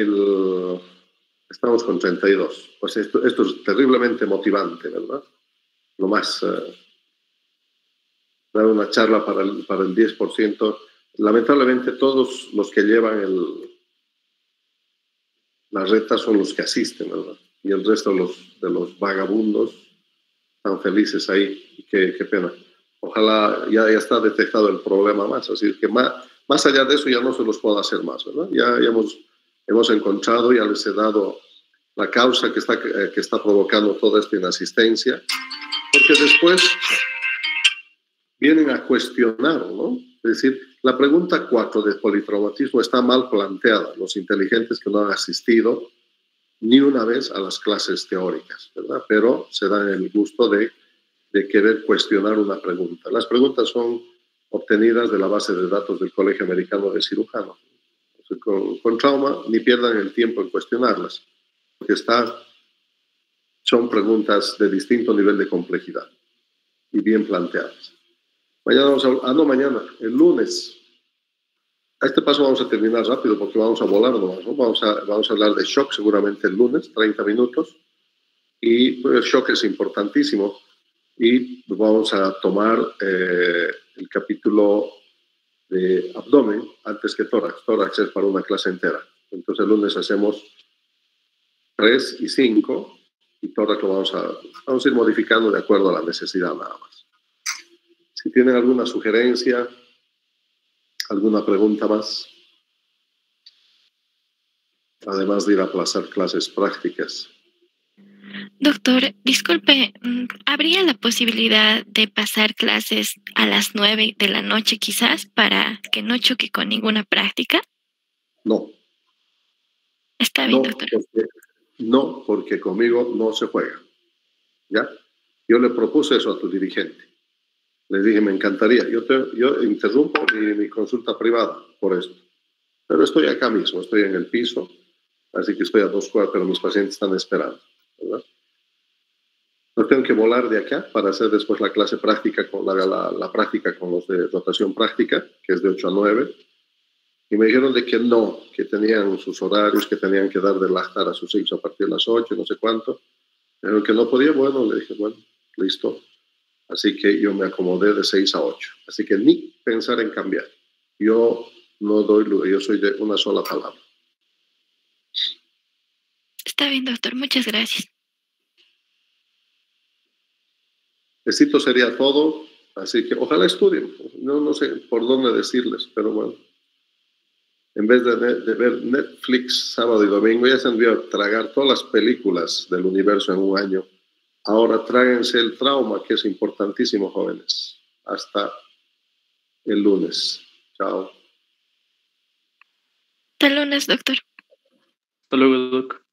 estamos con 32. Pues esto es terriblemente motivante, ¿verdad? Lo más... dar una charla para el 10%. Lamentablemente todos los que llevan la reta son los que asisten, ¿verdad? Y el resto de los vagabundos están felices ahí. Y qué pena. Ojalá ya está detectado el problema más. Así que más allá de eso ya no se los puedo hacer más, ¿verdad? Ya hemos encontrado, ya les he dado la causa que está provocando toda esta inasistencia. Porque después vienen a cuestionar, ¿no? Es decir, la pregunta 4 de politraumatismo está mal planteada. Los inteligentes que no han asistido ni una vez a las clases teóricas, ¿verdad? Pero se dan el gusto de querer cuestionar una pregunta. Las preguntas son obtenidas de la base de datos del Colegio Americano de Cirujanos. Con trauma, ni pierdan el tiempo en cuestionarlas, porque son preguntas de distinto nivel de complejidad y bien planteadas. Mañana, el lunes. A este paso vamos a terminar rápido porque vamos a volar nomás, ¿no? Vamos a hablar de shock seguramente el lunes, 30 minutos. Y pues, el shock es importantísimo. Y vamos a tomar el capítulo de abdomen antes que tórax. Tórax es para una clase entera. Entonces el lunes hacemos 3 y 5 y tórax lo vamos a ir modificando de acuerdo a la necesidad nada más. Si tienen alguna sugerencia, alguna pregunta más, además de ir a aplazar clases prácticas. Doctor, disculpe, ¿habría la posibilidad de pasar clases a las 9 de la noche quizás para que no choque con ninguna práctica? No. Está bien, doctor. No, porque conmigo no se juega. ¿Ya? Yo le propuse eso a tu dirigente. Les dije, me encantaría. Yo interrumpo mi consulta privada por esto. Pero estoy acá mismo, estoy en el piso, así que estoy a 2 cuadras, pero mis pacientes están esperando, ¿verdad? No tengo que volar de acá para hacer después la clase práctica, con la práctica con los de rotación práctica, que es de 8 a 9. Y me dijeron de que no, que tenían sus horarios, que tenían que dar de lactar a sus hijos a partir de las 8, no sé cuánto. Me dijeron que no podía, bueno, le dije, bueno, listo. Así que yo me acomodé de 6 a 8. Así que ni pensar en cambiar. Yo no doy lugar, yo soy de una sola palabra. Está bien, doctor. Muchas gracias. Esto sería todo, así que ojalá estudien. No sé por dónde decirles, pero bueno. En vez de ver Netflix sábado y domingo, ya se han a tragar todas las películas del universo en un año. Ahora tráguense el trauma, que es importantísimo, jóvenes. Hasta el lunes. Chao. Hasta el lunes, doctor. Hasta luego, Doc.